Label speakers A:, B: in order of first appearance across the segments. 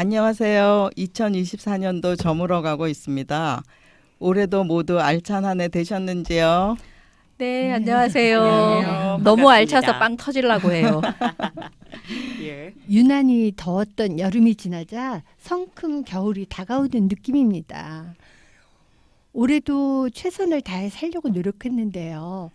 A: 안녕하세요. 2024년도 저물어 가고 있습니다. 올해도 모두 알찬 한 해 되셨는지요?
B: 네, 안녕하세요.
C: 안녕하세요.
B: 너무
C: 반갑습니다.
B: 알차서 빵 터지려고 해요.
C: 예.
D: 유난히 더웠던 여름이 지나자 성큼 겨울이 다가오는 느낌입니다. 올해도 최선을 다해 살려고 노력했는데요.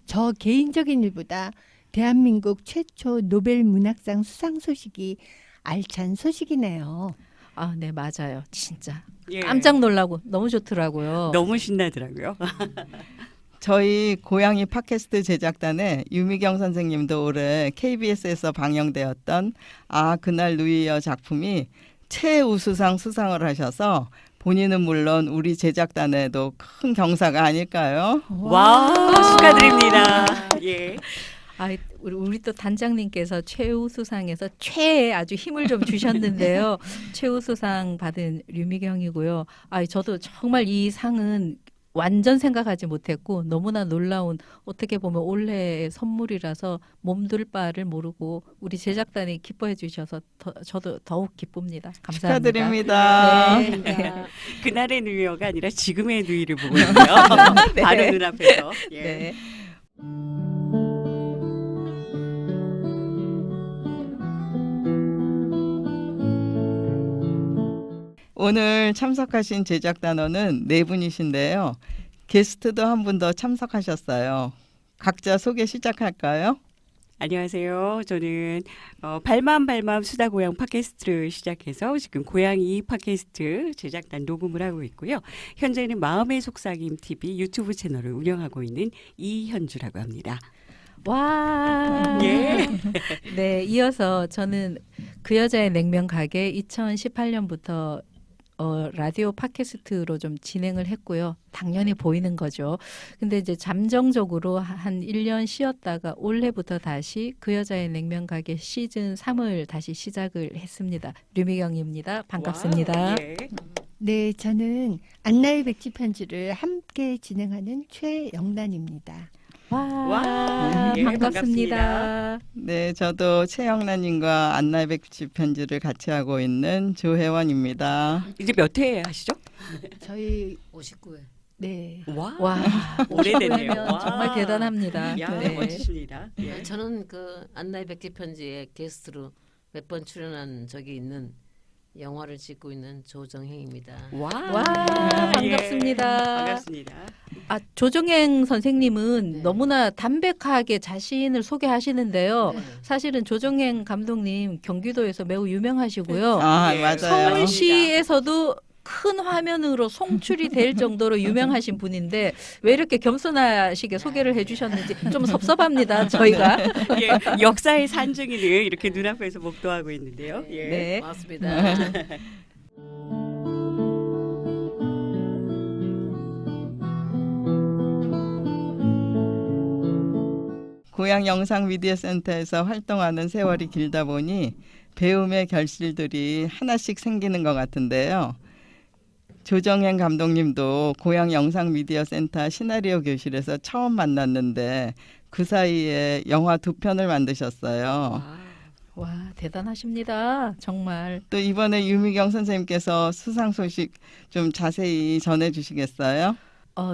D: 저 개인적인 일보다 대한민국 최초 노벨 문학상 수상 소식이 알찬 소식이네요.
B: 아, 네, 맞아요. 진짜.
C: 예.
B: 깜짝 놀라고 너무 좋더라고요.
C: 너무 신나더라고요.
A: 저희 고양이 팟캐스트 제작단의 유미경 선생님도 올해 KBS에서 방영되었던 그날 누이여 작품이 최우수상 수상을 하셔서 본인은 물론 우리 제작단에도 큰 경사가 아닐까요?
C: 와, 축하드립니다. 예.
B: 아, 우리 또 단장님께서 최우수상에서 최에 아주 힘을 좀 주셨는데요. 최우수상 받은 류미경이고요. 아, 저도 정말 이 상은 완전 생각하지 못했고 너무나 놀라운 어떻게 보면 올해의 선물이라서 몸둘 바를 모르고 우리 제작단이 기뻐해 주셔서 저도 더욱 기쁩니다. 감사합니다.
A: 축하드립니다.
B: 네.
C: 그날의 누이어가 아니라 지금의 누이를 보고 있고요.
B: 네.
C: 바로 눈앞에서. 예.
B: 네.
A: 오늘 참석하신 제작단원은 네 분이신데요. 게스트도 한 분 더 참석하셨어요. 각자 소개 시작할까요?
C: 안녕하세요. 저는 발맘 수다고양 팟캐스트를 시작해서 지금 고양이 팟캐스트 제작단 녹음을 하고 있고요. 현재는 마음의 속삭임 TV 유튜브 채널을 운영하고 있는 이현주라고 합니다.
B: 와.
C: 예.
B: 네, 이어서 저는 그 여자의 냉면 가게 2018년부터 라디오 팟캐스트로 좀 진행을 했고요. 당연히 보이는 거죠. 근데 이제 잠정적으로 한 1년 쉬었다가 올해부터 다시 그 여자의 냉면 가게 시즌 3을 다시 시작을 했습니다. 류미경입니다. 반갑습니다.
C: 와우, 예.
D: 네, 저는 안나의 백지 편지를 함께 진행하는 최영란입니다.
C: 와, 예,
B: 반갑습니다.
A: 네, 저도 최영란님과 안나백집 편지를 같이 하고 있는 조혜원입니다.
C: 이제 몇 회 하시죠?
D: 저희
E: 59회.
D: 네.
B: 와,
C: 오래됐네요.
B: 59회면
C: 와.
B: 정말 대단합니다.
C: 야,
B: 네.
C: 멋지십니다. 예.
E: 저는 그 안나의 백지 편지에 게스트로 몇 번 출연한 적이 있는 영화를 찍고 있는 조정행입니다.
C: 와, 예.
B: 반갑습니다.
C: 반갑습니다.
B: 아, 조정행 선생님은
E: 네.
B: 너무나 담백하게 자신을 소개하시는데요.
E: 네.
B: 사실은 조정행 감독님 경기도에서 매우 유명하시고요.
C: 예.
A: 맞아요.
B: 서울시에서도 큰 화면으로 송출이 될 정도로 유명하신 분인데 왜 이렇게 겸손하시게 소개를 해주셨는지 좀 섭섭합니다. 저희가.
C: 예, 역사의 산증인을 이렇게 눈앞에서 목도하고 있는데요. 예.
B: 네.
E: 맞습니다.
A: 고향 영상 미디어 센터에서 활동하는 세월이 길다 보니 배움의 결실들이 하나씩 생기는 것 같은데요. 조정행 감독님도 고향 영상 미디어 센터 시나리오 교실에서 처음 만났는데 그 사이에 영화 2편을 만드셨어요.
C: 와,
B: 와, 대단하십니다. 정말.
A: 또 이번에 유미경 선생님께서 수상 소식 좀 자세히 전해주시겠어요?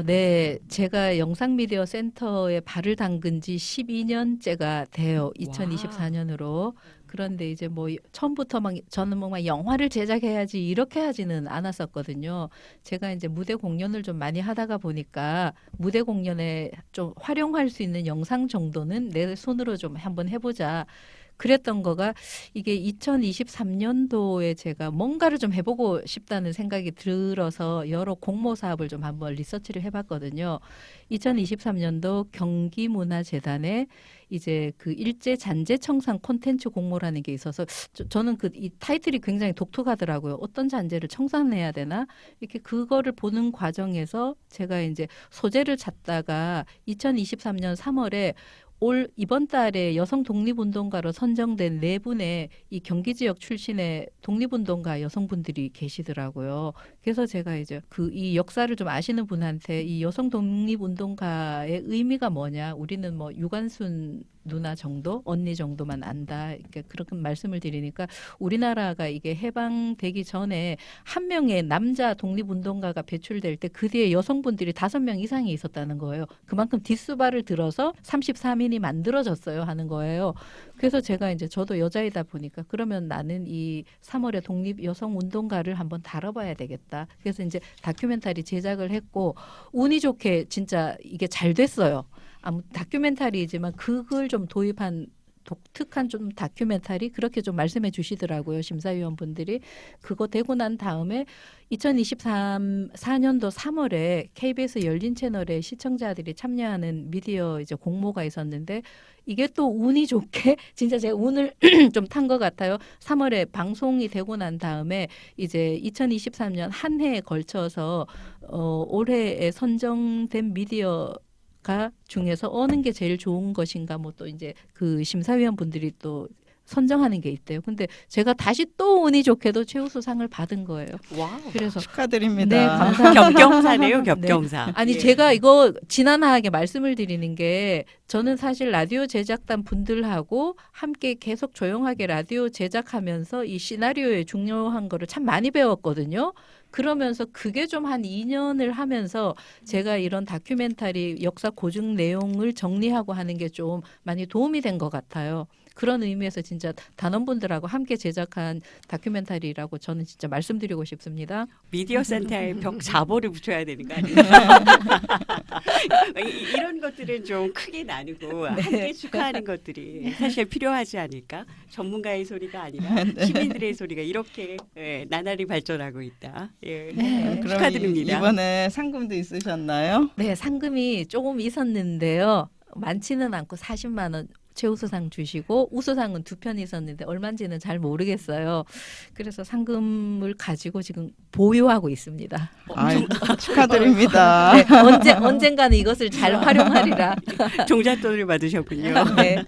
B: 네. 제가 영상미디어 센터에 발을 담근 지 12년째가 돼요. 2024년으로. 그런데 이제 뭐 처음부터 막 저는 막 영화를 제작해야지 이렇게 하지는 않았었거든요. 제가 이제 무대 공연을 좀 많이 하다가 보니까 무대 공연에 좀 활용할 수 있는 영상 정도는 내 손으로 좀 한번 해보자. 그랬던 거가 이게 2023년도에 제가 뭔가를 좀 해보고 싶다는 생각이 들어서 여러 공모 사업을 좀 한번 리서치를 해봤거든요. 2023년도 경기문화재단에 이제 그 일제 잔재 청산 콘텐츠 공모라는 게 있어서 저는 그 이 타이틀이 굉장히 독특하더라고요. 어떤 잔재를 청산해야 되나 이렇게 그거를 보는 과정에서 제가 이제 소재를 찾다가 2023년 3월에 이번 달에 여성 독립운동가로 선정된 4분의 이 경기 지역 출신의 독립운동가 여성분들이 계시더라고요. 그래서 제가 이제 이 역사를 좀 아시는 분한테 이 여성 독립운동가의 의미가 뭐냐, 우리는 뭐 유관순 누나 정도, 언니 정도만 안다. 그러니까 그렇게 말씀을 드리니까 우리나라가 이게 해방되기 전에 한 명의 남자 독립운동가가 배출될 때 그 뒤에 여성분들이 5명 이상이 있었다는 거예요. 그만큼 뒷수발을 들어서 33인이 만들어졌어요 하는 거예요. 그래서 제가 이제 저도 여자이다 보니까 그러면 나는 이 3월의 독립 여성 운동가를 한번 다뤄봐야 되겠다. 그래서 이제 다큐멘터리 제작을 했고 운이 좋게 진짜 이게 잘 됐어요. 아무 다큐멘터리이지만 그걸 좀 도입한 독특한 좀 다큐멘터리 그렇게 좀 말씀해 주시더라고요. 심사위원분들이. 그거 되고 난 다음에 2024년도 3월에 KBS 열린 채널에 시청자들이 참여하는 미디어 이제 공모가 있었는데 이게 또 운이 좋게 진짜 제가 운을 좀 탄 것 같아요. 3월에 방송이 되고 난 다음에 이제 2023년 한 해에 걸쳐서 올해에 선정된 미디어 가 중에서 어느 게 제일 좋은 것인가 뭐 또 이제 그 심사위원분들이 또 선정하는 게 있대요. 근데 제가 다시 또 운이 좋게도 최우수상을 받은 거예요.
C: 와우.
B: 그래서
A: 축하드립니다.
B: 네, 감사합니다.
C: 겹경사네요, 겹경사.
B: 아니
C: 예.
B: 제가 이거 지난하게 말씀을 드리는 게 저는 사실 라디오 제작단 분들하고 함께 계속 조용하게 라디오 제작하면서 이 시나리오의 중요한 거를 참 많이 배웠거든요. 그러면서 그게 좀 한 2년을 하면서 제가 이런 다큐멘터리 역사 고증 내용을 정리하고 하는 게 좀 많이 도움이 된 것 같아요. 그런 의미에서 진짜 단원분들하고 함께 제작한 다큐멘터리라고 저는 진짜 말씀드리고 싶습니다.
C: 미디어 센터에 벽 자보를 붙여야 되는 거 아니에요? 이런 것들은 좀 크게 나누고 함께 축하하는 것들이 사실 필요하지 않을까? 전문가의 소리가 아니라 시민들의 소리가 이렇게 나날이 발전하고 있다. 예.
B: 네.
A: 그럼
C: 축하드립니다.
A: 이번에 상금도 있으셨나요?
B: 네, 상금이 조금 있었는데요. 많지는 않고 40만 원 최우수상 주시고 우수상은 2편 있었는데 얼마인지는 잘 모르겠어요. 그래서 상금을 가지고 지금 보유하고 있습니다.
A: 아이, 축하드립니다.
B: 네, 언젠가는 이것을 잘 활용하리라.
C: 종잣돈을 받으셨군요.
B: 네.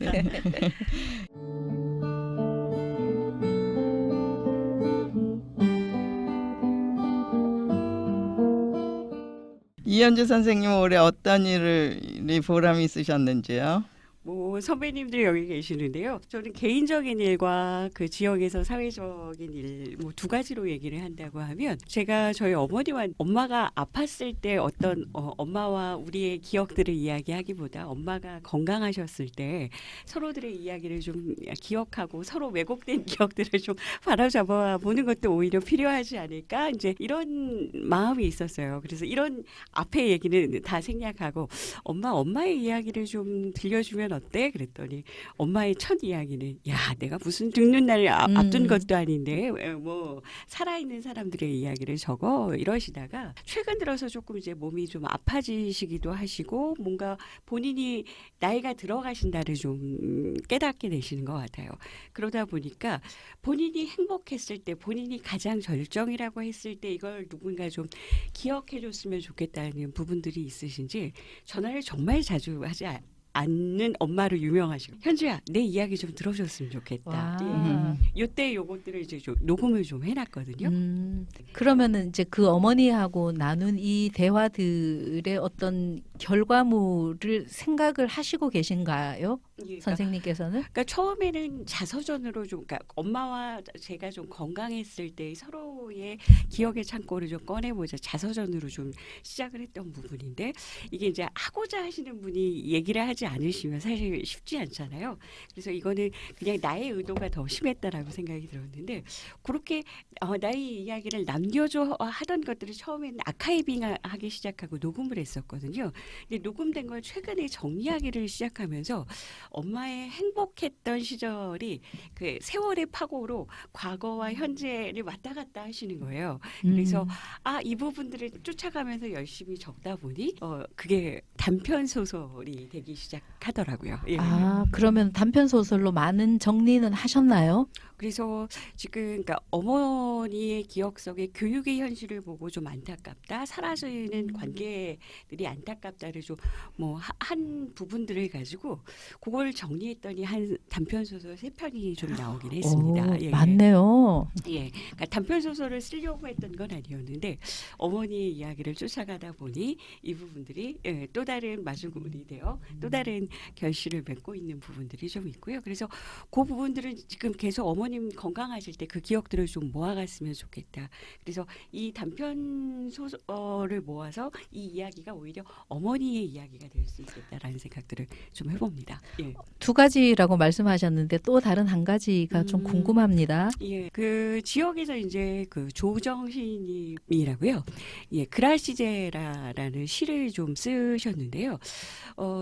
A: 이현주 선생님 올해 어떤 일이 보람이 있으셨는지요?
C: 뭐 선배님들 여기 계시는데요. 저는 개인적인 일과 그 지역에서 사회적인 일 뭐 2가지로 얘기를 한다고 하면 제가 저희 어머니와 엄마가 아팠을 때 어떤 엄마와 우리의 기억들을 이야기하기보다 엄마가 건강하셨을 때 서로들의 이야기를 좀 기억하고 서로 왜곡된 기억들을 좀 바로잡아 보는 것도 오히려 필요하지 않을까 이제 이런 마음이 있었어요. 그래서 이런 앞에 얘기는 다 생략하고 엄마의 이야기를 좀 들려주면 어때? 그랬더니 엄마의 첫 이야기는 야 내가 무슨 죽는 날 앞둔 것도 아닌데 뭐 살아있는 사람들의 이야기를 적어 이러시다가 최근 들어서 조금 이제 몸이 좀 아파지시기도 하시고 뭔가 본인이 나이가 들어가신다를 좀 깨닫게 되시는 것 같아요. 그러다 보니까 본인이 행복했을 때 본인이 가장 절정이라고 했을 때 이걸 누군가 좀 기억해 줬으면 좋겠다는 부분들이 있으신지 전화를 정말 자주 하지 않는 엄마로 유명하시고 현주야 내 이야기 좀 들어줬으면 좋겠다.
B: 와.
C: 요때 요것들을 이제 좀 녹음을 좀 해놨거든요.
B: 그러면은 이제 그 어머니하고 나눈 이 대화들의 어떤 결과물을 생각을 하시고 계신가요? 선생님께서는?
C: 그러니까 처음에는 자서전으로 좀 그러니까 엄마와 제가 좀 건강했을 때 서로의 기억의 창고를 좀 꺼내보자 자서전으로 좀 시작을 했던 부분인데 이게 이제 하고자 하시는 분이 얘기를 하지 않으시면 사실 쉽지 않잖아요. 그래서 이거는 그냥 나의 의도가 더 심했다라고 생각이 들었는데 그렇게 나의 이야기를 남겨줘 하던 것들을 처음에는 아카이빙하기 시작하고 녹음을 했었거든요. 근데 녹음된 걸 최근에 정리하기를 시작하면서 엄마의 행복했던 시절이 그 세월의 파고로 과거와 현재를 왔다 갔다 하시는 거예요. 그래서 이 부분들을 쫓아가면서 열심히 적다 보니 그게 단편 소설이 되기 시작하더라고요. 예.
B: 그러면 단편 소설로 많은 정리는 하셨나요?
C: 그래서 지금 그러니까 어머니의 기억 속에 교육의 현실을 보고 좀 안타깝다, 사라지는 관계들이 안타깝다를 좀 뭐 한 부분들을 가지고 그걸 그걸 정리했더니 한 단편 소설 3편이 좀 나오긴 했습니다.
B: 오, 맞네요.
C: 예, 그러니까 단편 소설을 쓰려고 했던 건 아니었는데 어머니의 이야기를 쫓아가다 보니 이 부분들이 또 다른 마중물이 되어 또 다른 결실을 맺고 있는 부분들이 좀 있고요. 그래서 그 부분들은 지금 계속 어머님 건강하실 때 그 기억들을 좀 모아갔으면 좋겠다. 그래서 이 단편 소설을 모아서 이 이야기가 오히려 어머니의 이야기가 될 수 있겠다라는 생각들을 좀 해봅니다. 예.
B: 2가지라고 말씀하셨는데 또 다른 한 가지가 좀 궁금합니다.
C: 예, 그 지역에서 이제 그 조정 시인님이라고요. 예, 그라시제라라는 시를 좀 쓰셨는데요.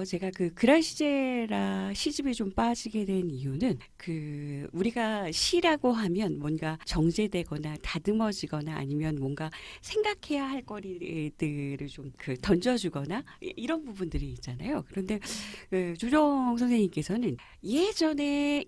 C: 제가 그 그라시제라 시집에 좀 빠지게 된 이유는 그 우리가 시라고 하면 뭔가 정제되거나 다듬어지거나 아니면 뭔가 생각해야 할 거리들을 좀 그 던져주거나 이런 부분들이 있잖아요. 그런데 조정 선생님께서는 예전에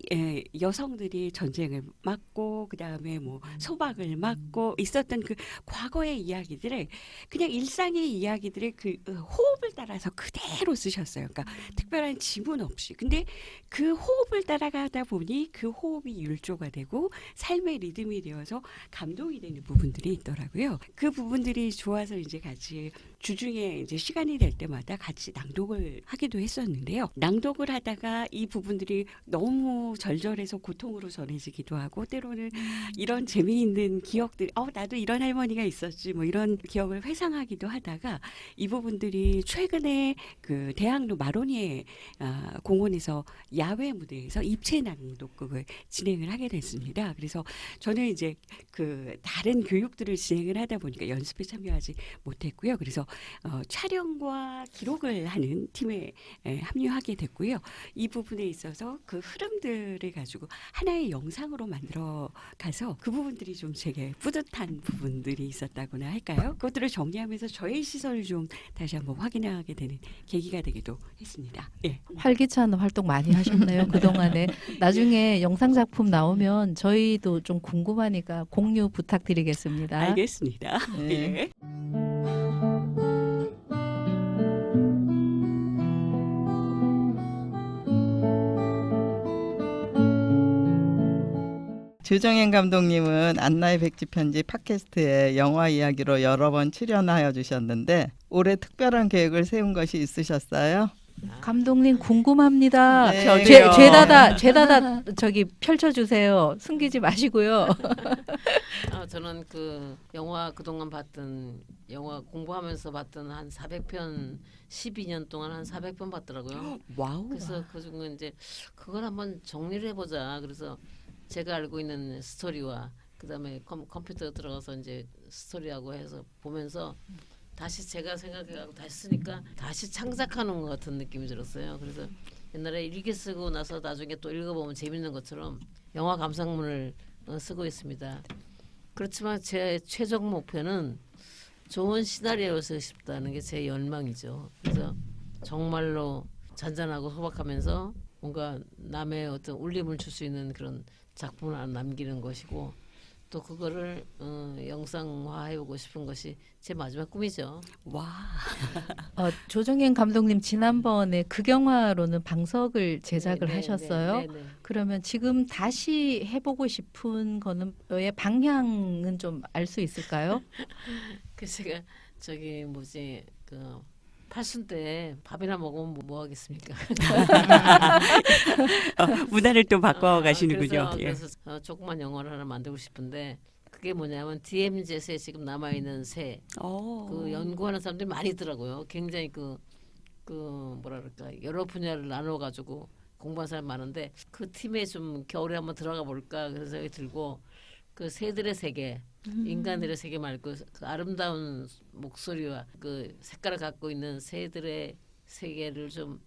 C: 여성들이 전쟁을 막고 그다음에 뭐 소박을 막고 있었던 그 과거의 이야기들을 그냥 일상의 이야기들을 그 호흡을 따라서 그대로 쓰셨어요. 그러니까 특별한 지문 없이. 근데 그 호흡을 따라가다 보니 그 호흡이 율조가 되고 삶의 리듬이 되어서 감동이 되는 부분들이 있더라고요. 그 부분들이 좋아서 이제 같이 주중에 이제 시간이 될 때마다 같이 낭독을 하기도 했었는데요. 낭독을 하다가 이 부분들이 너무 절절해서 고통으로 전해지기도 하고 때로는 이런 재미있는 기억들, 나도 이런 할머니가 있었지, 뭐 이런 기억을 회상하기도 하다가 이 부분들이 최근에 그 대학로 마로니에 공원에서 야외 무대에서 입체 낭독극을 진행을 하게 됐습니다. 그래서 저는 이제 그 다른 교육들을 진행을 하다 보니까 연습에 참여하지 못했고요. 그래서 촬영과 기록을 하는 팀에 합류하게 됐고요. 이 부분에 있어서 그 흐름들을 가지고 하나의 영상으로 만들어 가서 그 부분들이 좀 제게 뿌듯한 부분들이 있었다고나 할까요? 그것들을 정리하면서 저의 시선을 좀 다시 한번 확인하게 되는 계기가 되기도 했습니다. 예.
B: 활기찬 활동 많이 하셨네요. 그동안에. 나중에 영상 작품 나오면 저희도 좀 궁금하니까 공유 부탁드리겠습니다.
C: 알겠습니다.
A: 네.
C: 예.
A: 조정현 감독님은 안나의 백지 편지 팟캐스트에 영화 이야기로 여러 번 출연하여 주셨는데 올해 특별한 계획을 세운 것이 있으셨어요?
B: 감독님 궁금합니다.
A: 네,
C: 저도요.
B: 죄다다 저기 펼쳐주세요. 숨기지 마시고요.
E: 저는 그 영화 그동안 봤던 영화 공부하면서 봤던 한 400편 12년 동안 한 400편 봤더라고요.
C: 와우.
E: 그래서 그중에 이제 그걸 한번 정리를 해보자. 그래서 제가 알고 있는 스토리와 그다음에 컴퓨터 들어가서 이제 스토리하고 해서 보면서 다시 제가 생각해가고 다시 쓰니까 다시 창작하는 것 같은 느낌이 들었어요. 그래서 옛날에 일기 쓰고 나서 나중에 또 읽어보면 재밌는 것처럼 영화 감상문을 쓰고 있습니다. 그렇지만 제 최종 목표는 좋은 시나리오를 쓰고 싶다는 게 제 열망이죠. 그래서 정말로 잔잔하고 소박하면서 뭔가 남의 어떤 울림을 줄 수 있는 그런 작품을 남기는 것이고 또 그거를 영상화해보고 싶은 것이 제 마지막 꿈이죠.
C: 와.
B: 조정현 감독님 지난번에 극영화로는 방석을 제작을 하셨어요.
E: 네.
B: 그러면 지금 다시 해보고 싶은 거는 의 방향은 좀 알 수 있을까요?
E: 그 제가 저기 뭐지 그 팔순 때 밥이나 먹으면 뭐 하겠습니까?
C: 문화를 또 바꿔 가시는군요.
E: 그래서 조그만 영화를 하나 만들고 싶은데 그게 뭐냐면 DMZ에 지금 남아 있는 새. 그 연구하는 사람들이 많이 있더라고요. 굉장히 그 뭐라 그럴까 여러 분야를 나눠 가지고 공부하는 사람 많은데 그 팀에 좀 겨울에 한번 들어가 볼까 그런 생각이 들고 그 새들의 세계, 인간들의 세계 말고 그 아름다운 목소리와 그 색깔을 갖고 있는 새들의 세계를 좀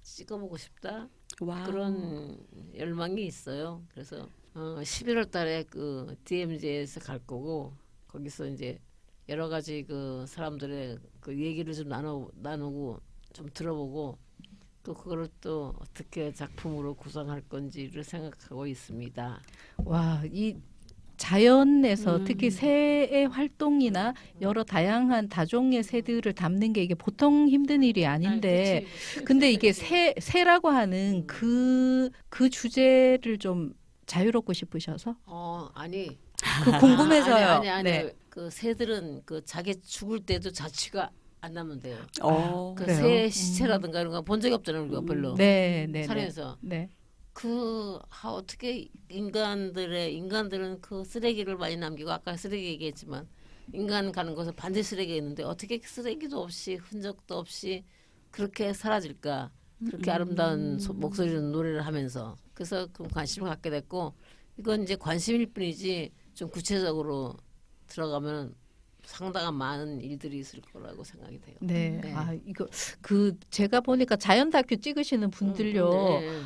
E: 찍어보고 싶다.
C: 와우.
E: 그런 열망이 있어요. 그래서 11월 달에 그 DMZ에서 갈 거고 거기서 이제 여러 가지 그 사람들의 그 얘기를 좀 나누고 좀 들어보고 또 그거를 또 어떻게 작품으로 구성할 건지를 생각하고 있습니다.
B: 와, 이 자연에서 특히 새의 활동이나 여러 다양한 다종의 새들을 담는 게 이게 보통 힘든 일이 아닌데 근데 이게 새라고 하는 그 주제를 좀 자유롭고 싶으셔서
E: 아니
B: 그 궁금해서요.
E: 아니
B: 네.
E: 그 새들은 그 자기 죽을 때도 자취가 안 나면 돼요. 그
B: 그래요?
E: 새 시체라든가 이런 거 본 적이 없잖아요, 우리가 별로.
B: 네, 네, 네.
E: 산에서.
B: 네.
E: 어떻게 인간들은 그 쓰레기를 많이 남기고 아까 쓰레기 얘기했지만 인간 가는 곳에 반드시 쓰레기가 있는데 어떻게 쓰레기도 없이 흔적도 없이 그렇게 사라질까? 그렇게 아름다운 목소리로 노래를 하면서 그래서 그 관심을 갖게 됐고 이건 이제 관심일 뿐이지 좀 구체적으로 들어가면 상당한 많은 일들이 있을 거라고 생각이 돼요.
B: 네.
E: 네.
B: 이거 제가 보니까 자연 다큐 찍으시는 분들요.
E: 네.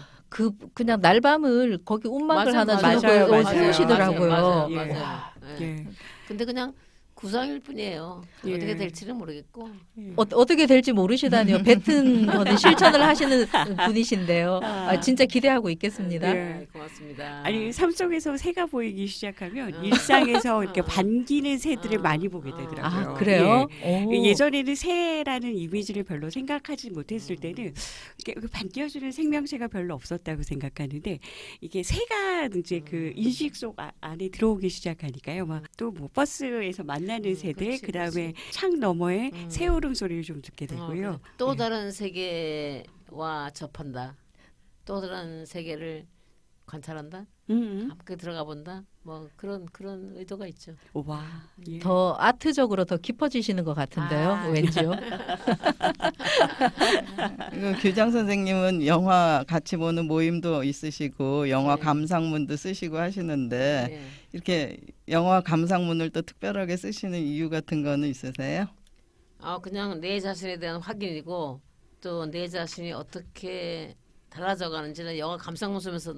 B: 그냥 날밤을 거기 운막을
E: 맞아요,
B: 하나
E: 맞아요,
B: 주고
C: 맞아요,
B: 세우시더라고요.
E: 맞아요.
C: 예.
E: 네.
C: 예.
E: 근데 그냥 구상일 뿐이에요.
C: 예.
E: 어떻게 될지는 모르겠고.
B: 어떻게 될지 모르시다니요. 뱉은 거는 실천을 하시는 분이신데요. 진짜 기대하고 있겠습니다.
C: 예.
E: 고맙습니다.
C: 아니 삶 속에서 새가 보이기 시작하면 일상에서 이렇게 반기는 새들을 많이 보게 되더라고요.
B: 그래요?
C: 예전에는 새라는 이미지를 별로 생각하지 못했을 때는 이렇게 그 반겨주는 생명체가 별로 없었다고 생각하는데 이게 새가 이제 그 인식 속 안에 들어오기 시작하니까요. 막 또 뭐 버스에서 만나는 새들,
E: 그렇지,
C: 그다음에 창 너머에 새 울음소리를 좀 듣게 되고요.
E: 그래. 또 다른 세계와 접한다. 또 다른 세계를 관찰한다. 함께 들어가 본다. 뭐 그런 의도가 있죠.
C: 와. 예.
B: 더 아트적으로 더 깊어지시는 것 같은데요. 왠지요.
A: 이거 교장 선생님은 영화 같이 보는 모임도 있으시고 영화
E: 네.
A: 감상문도 쓰시고 하시는데
E: 네.
A: 이렇게 영화 감상문을 또 특별하게 쓰시는 이유 같은 거는 있으세요?
E: 그냥 내 자신에 대한 확인이고 또 내 자신이 어떻게 달라져 가는지는 영화 감상문 쓰면서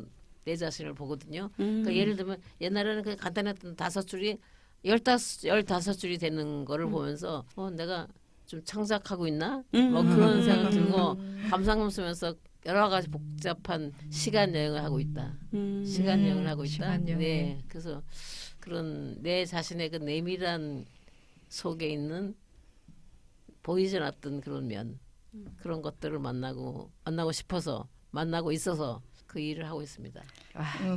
E: 내 자신을 보거든요. 그러니까 예를 들면 옛날에는 그냥 간단했던 5줄이 15줄이 되는 거를 보면서 내가 좀 창작하고 있나? 뭐 그런 생각 들고 감상문 쓰면서 여러 가지 복잡한 시간 여행을 하고 있다. 시간 여행을 하고 있다.
B: 시간 여행.
E: 네. 그래서 그런 내 자신의 그 내밀한 속에 있는 보이지 않았던 그런 면 그런 것들을 만나고 싶어서 만나고 있어서 그 일을 하고 있습니다.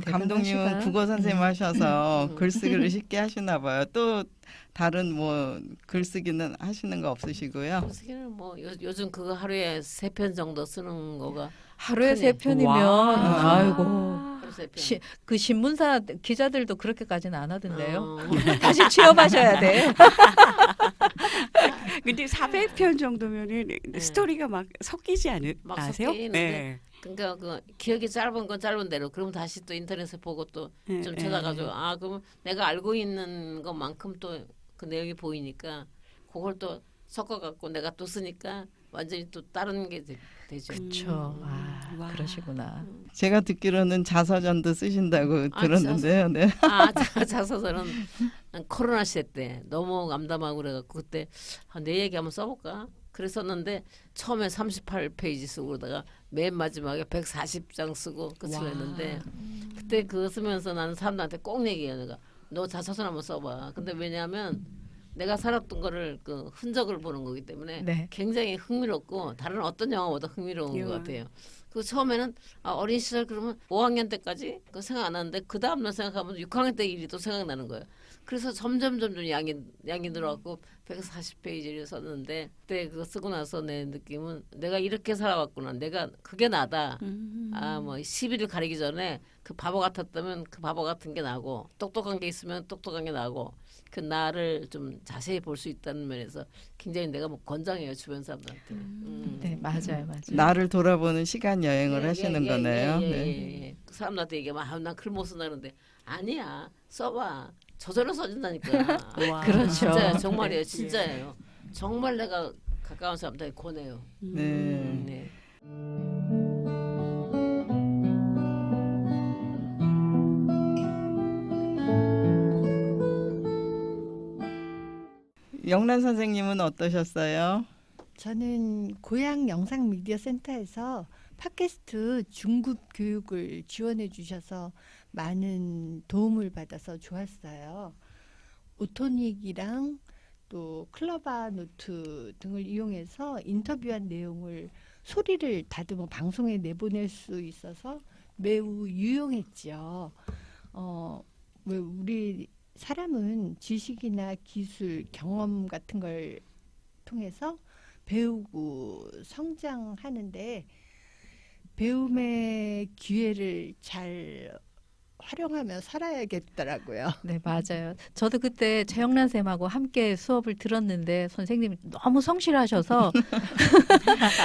A: 감독님은
B: 대단하시다.
A: 국어 선생님 하셔서 글쓰기를 쉽게 하시나 봐요. 또 다른 뭐 글쓰기는 하시는 거 없으시고요?
E: 글쓰기는 뭐 요즘 그거 하루에 3편 정도 쓰는 거가
B: 하루에
E: 크네.
B: 3편이면
C: 와.
B: 아이고.
E: 하루 3편.
B: 그 신문사 기자들도 그렇게까지는 안 하던데요.
E: 어.
B: 다시 취업하셔야 돼.
C: 근데 400편 정도면은 스토리가 막 섞이지
E: 막
C: 않으세요?
E: 섞이는데
C: 네.
E: 그러니까 그 기억이 짧은 건 짧은 대로 그러면 다시 또 인터넷에 보고 또 좀 찾아가지고 그러면 내가 알고 있는 것만큼 또 그 내용이 보이니까 그걸 또 섞어갖고 내가 또 쓰니까 완전히 또 다른 게 되죠.
B: 그렇죠.
C: 와.
B: 그러시구나.
A: 제가 듣기로는 자서전도 쓰신다고 들었는데요. 네.
E: 자서전은 코로나 시대 때 너무 암담하고 그래갖고 그때 내 얘기 한번 써볼까? 그랬었는데 처음에 38페이지 쓰고 그러다가 맨 마지막에 140장 쓰고 끝을 냈는데 그때 그거 쓰면서 나는 사람들한테 꼭 얘기해요. 내가 너 자서전 한번 써봐. 근데 왜냐하면 내가 살았던 거를 그 흔적을 보는 거기 때문에
B: 네.
E: 굉장히 흥미롭고 다른 어떤 영화보다 흥미로운 것 같아요. 그 처음에는 어린 시절 그러면 5학년 때까지 그 생각 안 나는데 그 다음날 생각하면 6학년 때 일이 또 생각나는 거예요. 그래서 점점 양이 늘어갖고 140페이지를 썼는데 그때 그거 쓰고 나서 내 느낌은 내가 이렇게 살아왔구나. 내가 그게 나다. 뭐 시비를 가리기 전에 그 바보 같았다면 그 바보 같은 게 나고 똑똑한 게 있으면 똑똑한 게 나고 그 나를 좀 자세히 볼 수 있다는 면에서 굉장히 내가 뭐 권장해요 주변 사람들한테.
B: 네, 맞아요.
A: 나를 돌아보는 시간 여행을 하시는 거네요. 네.
E: 예. 그 사람들한테 얘기하면 난 글 못 쓴다 그러는데 아니야 써봐 저절로 써진다니까.
C: 와.
B: 그렇죠.
E: 진짜요 정말이에요 진짜예요. 정말 내가 가까운 사람들한테 권해요.
A: 네.
E: 네.
A: 영란 선생님은 어떠셨어요?
D: 저는 고향 영상 미디어 센터에서 팟캐스트 중급 교육을 지원해 주셔서 많은 도움을 받아서 좋았어요. 오토닉이랑 또 클러바 노트 등을 이용해서 인터뷰한 내용을 소리를 다듬어 방송에 내보낼 수 있어서 매우 유용했죠. 왜 우리 사람은 지식이나 기술, 경험 같은 걸 통해서 배우고 성장하는데 배움의 기회를 잘 활용하며 살아야겠더라고요.
B: 네, 맞아요. 저도 그때 최영란 쌤하고 함께 수업을 들었는데 선생님이 너무 성실하셔서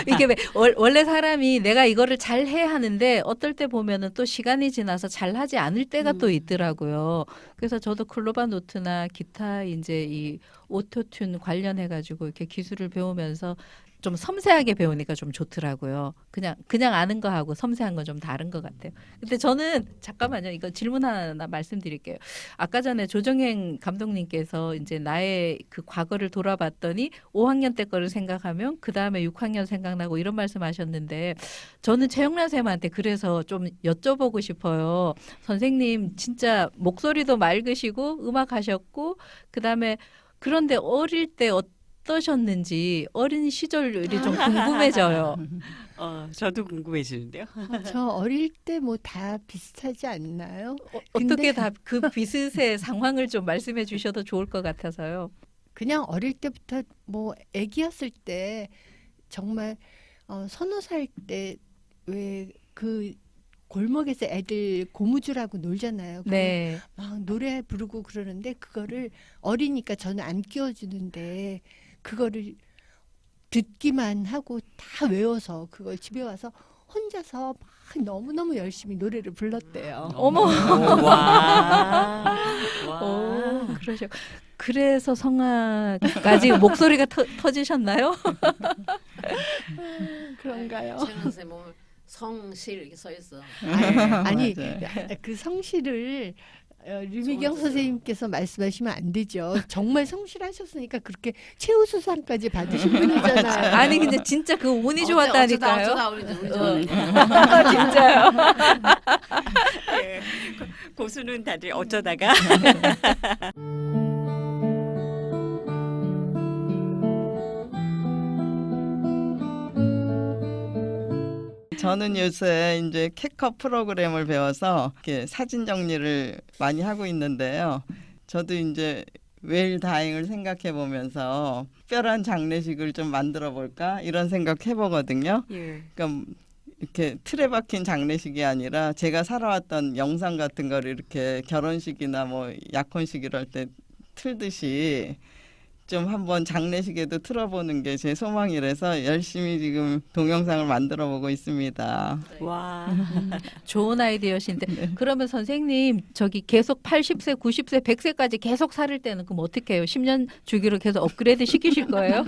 B: 이게 왜 원래 사람이 내가 이거를 잘 해야 하는데 어떨 때 보면은 또 시간이 지나서 잘 하지 않을 때가 또 있더라고요. 그래서 저도 클로바 노트나 기타 이제 이 오토튠 관련해 가지고 이렇게 기술을 배우면서 좀 섬세하게 배우니까 좀 좋더라고요. 그냥 아는 거하고 섬세한 건 좀 다른 것 같아요. 근데 저는 잠깐만요. 이거 질문 하나 말씀드릴게요. 아까 전에 조정행 감독님께서 이제 나의 그 과거를 돌아봤더니 5학년 때 거를 생각하면 그 다음에 6학년 생각나고 이런 말씀하셨는데 저는 최영란 쌤한테 그래서 좀 여쭤보고 싶어요. 선생님 진짜 목소리도 맑으시고 음악하셨고 그 다음에 그런데 어릴 때 어떠셨는지 어린 시절이 좀 궁금해져요.
C: 저도 궁금해지는데요.
D: 저 어릴 때 뭐 다 비슷하지 않나요?
B: 어떻게
D: 근데-
B: 다 그 비슷의 상황을 좀 말씀해 주셔도 좋을 것 같아서요.
D: 그냥 어릴 때부터 뭐 아기였을 때 정말 3~4살 때 왜 그 골목에서 애들 고무줄하고 놀잖아요. 그거
B: 네.
D: 막 노래 부르고 그러는데 그거를 어리니까 저는 안 끼워주는데 그거를 듣기만 하고 다 외워서 그걸 집에 와서 혼자서 막 너무너무 열심히 노래를 불렀대요.
B: 어머.
C: 와.
B: 오, 그러셔. 그래서 성악까지 목소리가 터지셨나요?
D: 그런가요?
E: 최영란 쌤 보면 성실 이렇게 써 있어.
D: 아니
A: 맞아요.
D: 그 성실을 류미경
E: 정확했어요.
D: 선생님께서 말씀하시면 안 되죠. 정말 성실하셨으니까 그렇게 최우수상까지 받으신 분이잖아요.
B: 아니 근데 진짜 그 운이 좋았다니까요.
E: 어쩌다 우리
B: 진짜요.
C: 예. 고수는 다들 어쩌다가
A: 저는 요새 이제 캣컷 프로그램을 배워서 이렇게 사진 정리를 많이 하고 있는데요. 저도 이제 웰 다잉을 생각해 보면서 특별한 장례식을 좀 만들어 볼까 이런 생각 해보거든요.
C: 예.
A: 그러니까 이렇게 틀에 박힌 장례식이 아니라 제가 살아왔던 영상 같은 거를 이렇게 결혼식이나 뭐 약혼식 이럴 때 틀듯이 좀 한번 장례식에도 틀어보는 게 제 소망이라서 열심히 지금 동영상을 만들어 보고 있습니다.
C: 와.
B: 좋은 아이디어신데 그러면 선생님 저기 계속 80세, 90세, 100세까지 계속 살을 때는 그럼 어떻게 해요? 10년 주기로 계속 업그레이드 시키실 거예요?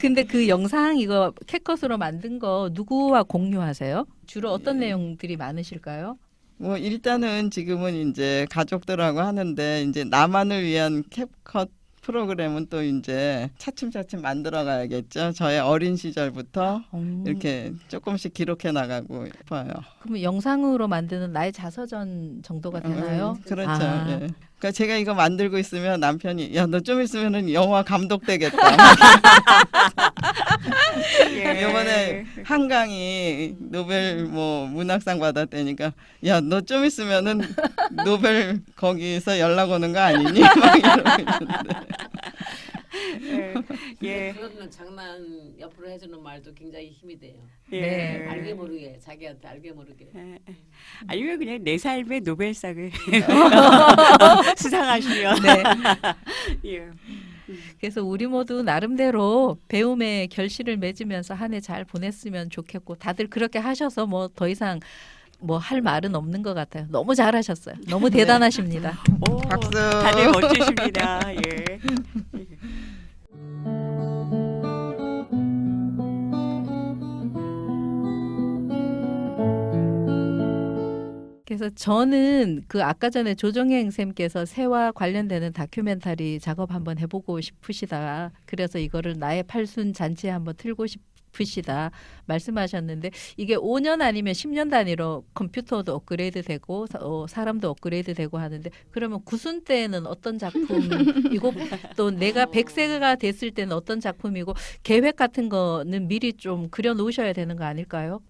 B: 근데 그 영상 이거 캣컷으로 만든 거 누구와 공유하세요? 주로 어떤 내용들이 많으실까요?
A: 뭐 일단은 지금은 이제 가족들하고 하는데 이제 나만을 위한 캡컷 프로그램은 또 이제 차츰차츰 만들어 가야겠죠. 저의 어린 시절부터 이렇게 조금씩 기록해 나가고 싶어요.
B: 그러면 영상으로 만드는 나의 자서전 정도가 되나요?
A: 그렇죠.
B: 아.
A: 예. 그러니까 제가 이거 만들고 있으면 남편이 야, 너 좀 있으면은 영화 감독 되겠다.
C: 예.
A: 이번에 한강이 노벨 뭐 문학상 받았다니까 야, 너 좀 있으면은 노벨 거기서 연락 오는 거 아니니? 막 이러고 있는데.
C: 예.
E: 그런 장난 옆으로 해주는 말도 굉장히 힘이 돼요.
C: 예.
B: 네.
E: 알게 모르게 자기한테 알게 모르게.
C: 아니면 그냥 내 삶의 노벨상을 수상하시면
B: 네.
C: 예.
B: 그래서 우리 모두 나름대로 배움의 결실을 맺으면서 한 해 잘 보냈으면 좋겠고 다들 그렇게 하셔서 뭐 더 이상 뭐 할 말은 없는 것 같아요. 너무 잘하셨어요. 너무 대단하십니다.
C: 오,
A: 박수.
C: 다들 멋지십니다. 예.
B: 그래서 저는 그 아까 전에 조정행 쌤께서 새와 관련되는 다큐멘터리 작업 한번 해보고 싶으시다. 그래서 이거를 나의 팔순 잔치에 한번 틀고 싶으시다 말씀하셨는데 이게 5년 아니면 10년 단위로 컴퓨터도 업그레이드되고 사람도 업그레이드되고 하는데 그러면 구순 때는 어떤 작품이고 또 내가 100세가 됐을 때는 어떤 작품이고 계획 같은 거는 미리 좀 그려 놓으셔야 되는 거 아닐까요?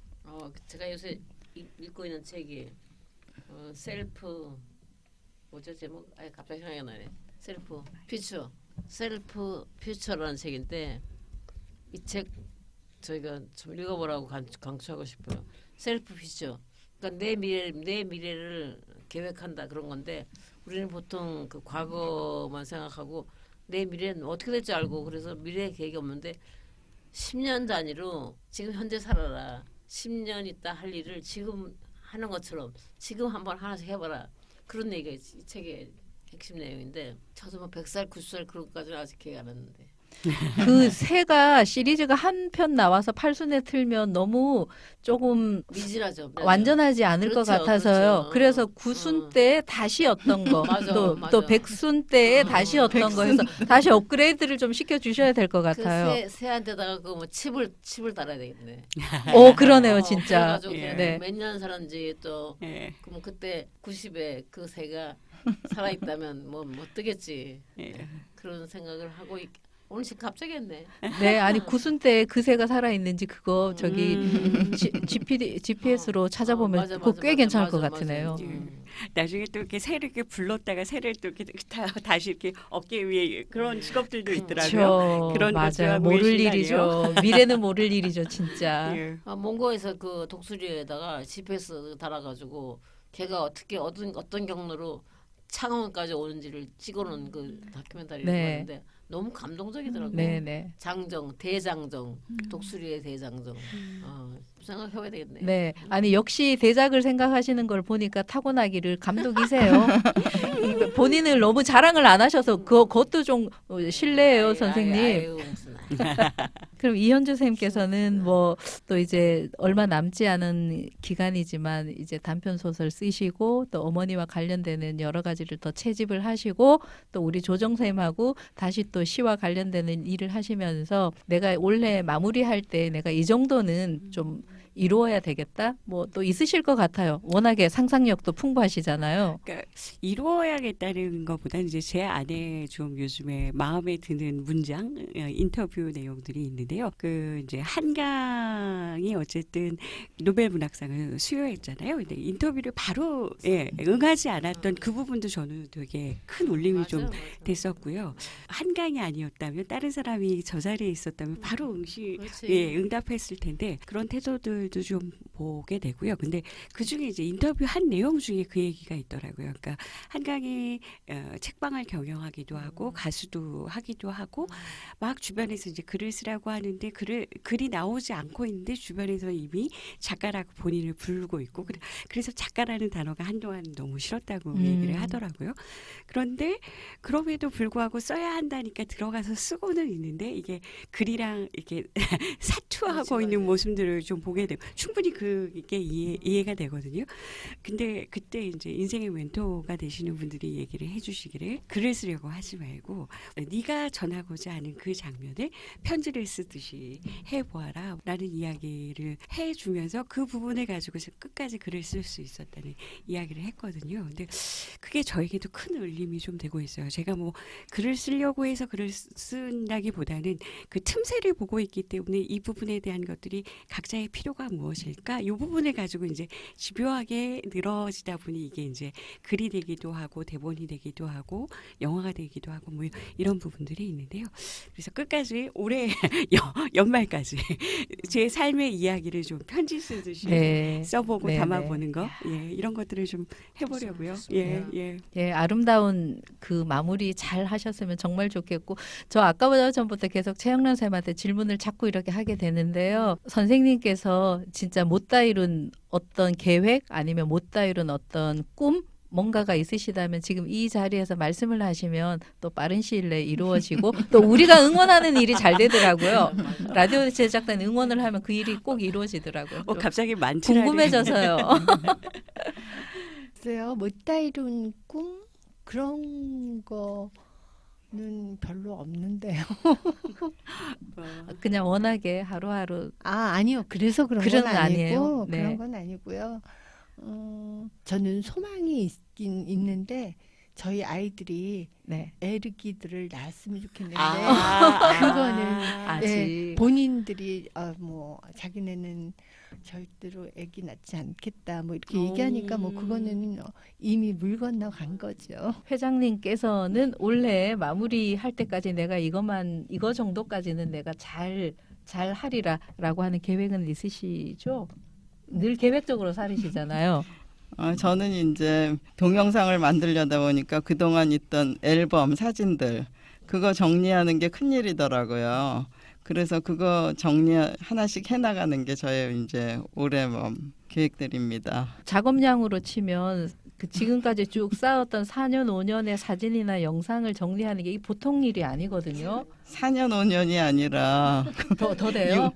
E: 제가 요새 읽고 있는 책이 셀프 뭐죠 제목? 갑자기 생각이 안 나네. 셀프 퓨처라는 책인데 이 책 저희가 좀 읽어보라고 강추하고 싶어요. 셀프 퓨처. 그러니까 내 미래를 계획한다 그런 건데 우리는 보통 그 과거만 생각하고 내 미래는 어떻게 될지 알고 그래서 미래 계획이 없는데 10년 단위로 지금 현재 살아라. 10년 있다 할 일을 지금 하는 것처럼 지금 한번 하나씩 해봐라. 그런 얘기가 이 책의 핵심 내용인데 저도 뭐 100살, 90살 그런 것까지는 아직 계획 안 했는데
B: 그 새가 시리즈가 한 편 나와서 팔순에 틀면 너무 조금
E: 미진하죠.
B: 완전하지 않을 것
E: 그렇죠,
B: 같아서요.
E: 그렇죠.
B: 그래서 구순 때 다시 어떤 거,
E: 맞아,
B: 또
E: 맞아.
B: 백순 때에 다시 어떤 거 해서 다시 업그레이드를 좀 시켜 주셔야 될 것 같아요.
E: 그 새한테다가 그 뭐 칩을 달아야 되겠네.
B: 오, 그러네요, 진짜.
E: 그래가지고
B: 네.
E: 몇 년 살았는지 또
C: 예.
E: 그럼 그때 90에 그 새가 살아있다면 뭐 뜨겠지.
C: 예.
E: 그런 생각을 하고 오늘 지금 갑자기 했네.
B: 네, 아니 구순 때 그 새가 살아 있는지 그거 저기 GPS로 찾아보면
E: 맞아,
B: 그거
E: 맞아,
B: 꽤
E: 맞아,
B: 괜찮을
E: 맞아,
B: 것
E: 맞아.
B: 같으네요.
C: 나중에 또 이렇게 새를 이렇게 불렀다가 새를 또 이렇게 다시 이렇게 어깨 위에 그런 직업들도 있더라고요.
B: 그렇죠.
C: 그런
B: 맞아요.
C: 것들과
B: 모를
C: 무의식
B: 일이죠. 미래는 모를 일이죠, 진짜.
C: 예.
E: 몽고에서 그 독수리에다가 GPS 달아가지고 걔가 어떻게 어떤 경로로 창원까지 오는지를 찍어놓은 그 다큐멘터리를
B: 네.
E: 봤는데 너무 감동적이더라고요.
B: 네네.
E: 대장정, 독수리의 대장정. 생각해봐야 되겠네.
B: 네. 아니 역시 대작을 생각하시는 걸 보니까 타고나기를 감독이세요. 본인을 너무 자랑을 안 하셔서 그것도 좀 실례예요, 선생님.
E: 아유, 무슨
B: 그럼 이현주 선생님께서는 뭐 또 이제 얼마 남지 않은 기간이지만 이제 단편 소설 쓰시고 또 어머니와 관련되는 여러 가지를 더 채집을 하시고 또 우리 조정 선생님하고 다시 또 시와 관련되는 일을 하시면서 내가 올해 마무리할 때 내가 이 정도는 좀 이루어야 되겠다. 뭐 또 있으실 것 같아요. 워낙에 상상력도 풍부하시잖아요.
C: 그러니까 이루어야겠다는 것보다는 이제 제 안에 좀 요즘에 마음에 드는 문장, 인터뷰 내용들이 있는데요. 그 이제 한강이 어쨌든 노벨 문학상을 수여했잖아요. 근데 인터뷰를 바로 응하지 않았던 그 부분도 저는 되게 큰 울림이 좀 됐었고요. 한강이 아니었다면 다른 사람이 저 자리에 있었다면 바로 응답했을 텐데 그런 태도들도 좀 보게 되고요. 근데 그 중에 이제 인터뷰 한 내용 중에 그 얘기가 있더라고요. 그러니까 한강이 책방을 경영하기도 하고 가수도 하기도 하고 막 주변에서 이제 글을 쓰라고 하는데 글이 나오지 않고 있는데 주변에서 이미 작가라고 본인을 부르고 있고 그래서 작가라는 단어가 한동안 너무 싫었다고 얘기를 하더라고요. 그런데 그럼에도 불구하고 써야 한다니까 들어가서 쓰고는 있는데 이게 글이랑 이렇게 사투하고 있는 모습들을 좀 보게 되고 충분히 그게 이해가 되거든요. 근데 그때 이제 인생의 멘토가 되시는 분들이 얘기를 해주시기를 글을 쓰려고 하지 말고 네가 전하고자 하는 그 장면을 편지를 쓰듯이 해보아라 라는 이야기를 해주면서 그 부분을 가지고서 끝까지 글을 쓸 수 있었다는 이야기를 했거든요. 근데 그게 저에게도 큰 울림이 좀 되고 있어요. 제가 뭐 글을 쓰려고 해서 글을 쓴다기보다는 그 틈새를 보고 있기 때문에 이 부분에 대한 것들이 각자의 필요가 무엇일까? 이 부분을 가지고 이제 집요하게 늘어지다 보니 이게 이제 글이 되기도 하고 대본이 되기도 하고 영화가 되기도 하고 뭐 이런 부분들이 있는데요. 그래서 끝까지 올해 연말까지 제 삶의 이야기를 좀 편지 쓰듯이 써보고 담아보는 거, 이런 것들을 좀 해보려고요.
B: 예, 아름다운 그 마무리 잘 하셨으면 정말 좋겠고 저 아까보다 전부터 계속 최영란 쌤한테 질문을 자꾸 이렇게 하게 되는데요. 선생님께서 진짜 못다 이룬 어떤 계획 아니면 못다 이룬 어떤 꿈 뭔가가 있으시다면 지금 이 자리에서 말씀을 하시면 또 빠른 시일 내에 이루어지고 또 우리가 응원하는 일이 잘 되더라고요. 라디오 제작단 응원을 하면 그 일이 꼭 이루어지더라고요.
C: 갑자기 많더라고요.
B: 궁금해져서요.
D: 글쎄요, 못다 이룬 꿈 그런 거는 별로 없는데요.
B: 그냥 워낙에 하루하루
D: 아니요. 그래서 그런
B: 그런
D: 건
B: 건 아니에요?
D: 아니고
B: 네.
D: 그런 건 아니고요. 저는 소망이 있긴 있는데 저희 아이들이
B: 네.
D: 애르기들을 낳았으면 좋겠는데 그거는
B: 아직
D: 본인들이 뭐 자기네는 절대로 아기 낳지 않겠다 뭐 이렇게 얘기하니까 뭐 그거는 이미 물 건너 간 거죠.
B: 회장님께서는 올해 마무리할 때까지 내가 이거 정도까지는 내가 잘 하리라라고 하는 계획은 있으시죠? 늘 계획적으로 살으시잖아요.
A: 저는 이제 동영상을 만들려다 보니까 그동안 있던 앨범 사진들 그거 정리하는 게 큰일이더라고요. 그래서 그거 정리 하나씩 해나가는 게 저의 이제 올해 계획들입니다.
B: 작업량으로 치면 그 지금까지 쭉 쌓았던 4년, 5년의 사진이나 영상을 정리하는 게 보통 일이 아니거든요.
A: 4년 5년이 아니라
B: 더 돼요?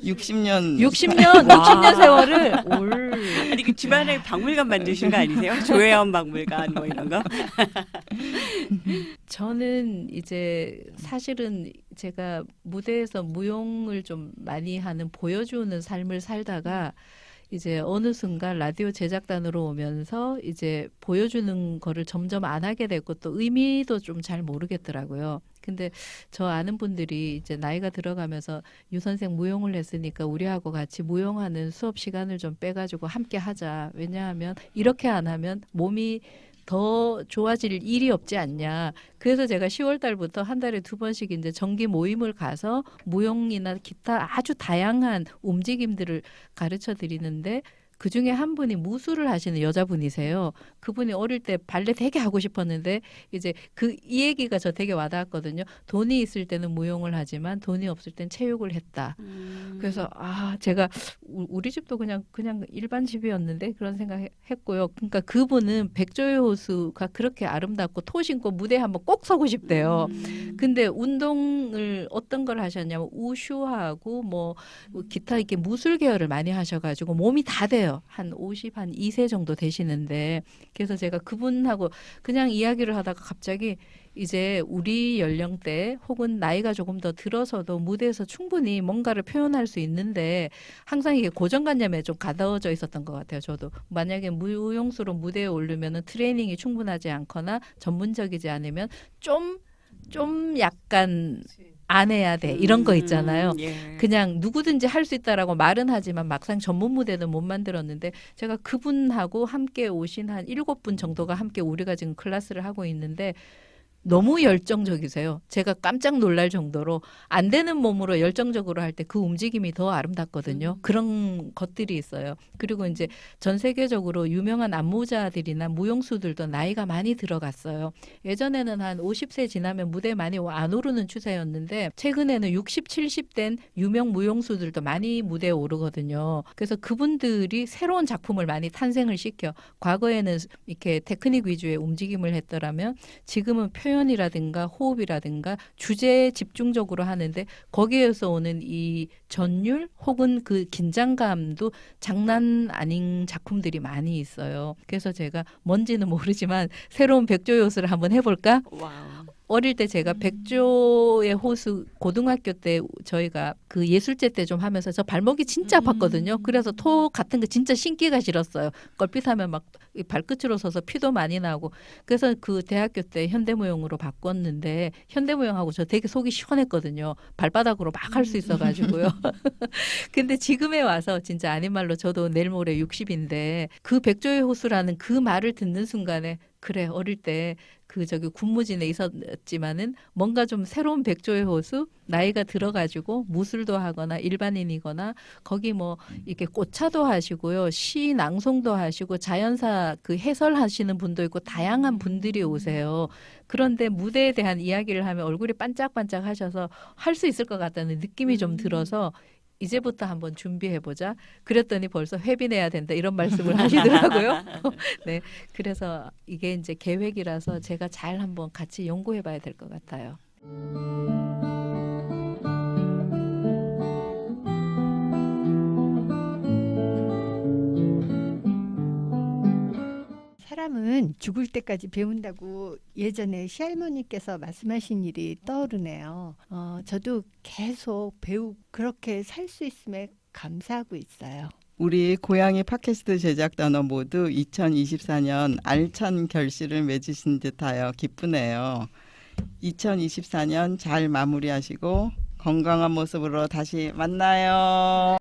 A: 60년
B: 60년 세월을
C: 아니 그 집안에 박물관 만드신 거 아니세요? 조혜원 박물관 뭐 이런 거?
B: 저는 이제 사실은 제가 무대에서 무용을 좀 많이 하는 보여주는 삶을 살다가 이제 어느 순간 라디오 제작단으로 오면서 이제 보여주는 거를 점점 안 하게 됐고 또 의미도 좀 잘 모르겠더라고요. 근데 저 아는 분들이 이제 나이가 들어가면서 유 선생 무용을 했으니까 우리하고 같이 무용하는 수업 시간을 좀 빼가지고 함께 하자. 왜냐하면 이렇게 안 하면 몸이 더 좋아질 일이 없지 않냐. 그래서 제가 10월 달부터 한 달에 2번씩 이제 정기 모임을 가서 무용이나 기타 아주 다양한 움직임들을 가르쳐 드리는데 그 중에 한 분이 무술을 하시는 여자분이세요. 그분이 어릴 때 발레 되게 하고 싶었는데 이제 이 얘기가 저 되게 와닿았거든요. 돈이 있을 때는 무용을 하지만 돈이 없을 땐 체육을 했다. 그래서 제가 우리 집도 그냥 일반 집이었는데 그런 생각했고요. 그러니까 그분은 백조의 호수가 그렇게 아름답고 토 신고 무대에 한번 꼭 서고 싶대요. 근데 운동을 어떤 걸 하셨냐면 우슈하고 뭐 기타 이렇게 무술 계열을 많이 하셔가지고 몸이 다 돼요. 한 2세 정도 되시는데 그래서 제가 그분하고 그냥 이야기를 하다가 갑자기 이제 우리 연령대 혹은 나이가 조금 더 들어서도 무대에서 충분히 뭔가를 표현할 수 있는데 항상 이게 고정관념에 좀 가둬져 있었던 것 같아요. 저도 만약에 무용수로 무대에 오르면은 트레이닝이 충분하지 않거나 전문적이지 않으면 좀 약간 안 해야 돼 이런 거 있잖아요. 그냥 누구든지 할 수 있다라고 말은 하지만 막상 전문 무대는 못 만들었는데 제가 그분하고 함께 오신 한 7분 정도가 함께 우리가 지금 클래스를 하고 있는데 너무 열정적이세요. 제가 깜짝 놀랄 정도로 안 되는 몸으로 열정적으로 할 때 그 움직임이 더 아름답거든요. 그런 것들이 있어요. 그리고 이제 전 세계적으로 유명한 안무자들이나 무용수들도 나이가 많이 들어갔어요. 예전에는 한 50세 지나면 무대에 많이 안 오르는 추세였는데 최근에는 60, 70된 유명 무용수들도 많이 무대에 오르거든요. 그래서 그분들이 새로운 작품을 많이 탄생을 시켜 과거에는 이렇게 테크닉 위주의 움직임을 했더라면 지금은 표현이라든가 호흡이라든가 주제에 집중적으로 하는데 거기에서 오는 이 전율 혹은 그 긴장감도 장난 아닌 작품들이 많이 있어요. 그래서 제가 뭔지는 모르지만 새로운 백조 요술을 한번 해볼까?
C: 와우.
B: 어릴 때 제가 백조의 호수 고등학교 때 저희가 그 예술제 때 좀 하면서 저 발목이 진짜 아팠거든요. 그래서 토 같은 거 진짜 신기가 싫었어요. 걸핏하면 막 발끝으로 서서 피도 많이 나고. 그래서 그 대학교 때 현대무용으로 바꿨는데 현대무용하고 저 되게 속이 시원했거든요. 발바닥으로 막 할 수 있어가지고요. 근데 지금에 와서 진짜 아닌 말로 저도 내일 모레 60인데 그 백조의 호수라는 그 말을 듣는 순간에 그래 어릴 때 그 저기 군무진에 있었지만은 뭔가 좀 새로운 백조의 호수 나이가 들어가지고 무술도 하거나 일반인이거나 거기 뭐 이렇게 꽃차도 하시고요 시 낭송도 하시고 자연사 그 해설하시는 분도 있고 다양한 분들이 오세요. 그런데 무대에 대한 이야기를 하면 얼굴이 반짝반짝 하셔서 할 수 있을 것 같다는 느낌이 좀 들어서 이제부터 한번 준비해보자. 그랬더니 벌써 회비 내야 된다 이런 말씀을 하시더라고요. 네, 그래서 이게 이제 계획이라서 제가 잘 한번 같이 연구해봐야 될 것 같아요.
D: 사람은 죽을 때까지 배운다고 예전에 시할머니께서 말씀하신 일이 떠오르네요. 저도 계속 그렇게 살 수 있음에 감사하고 있어요.
A: 우리 고양이 팟캐스트 제작단원 모두 2024년 알찬 결실을 맺으신 듯하여 기쁘네요. 2024년 잘 마무리하시고 건강한 모습으로 다시 만나요.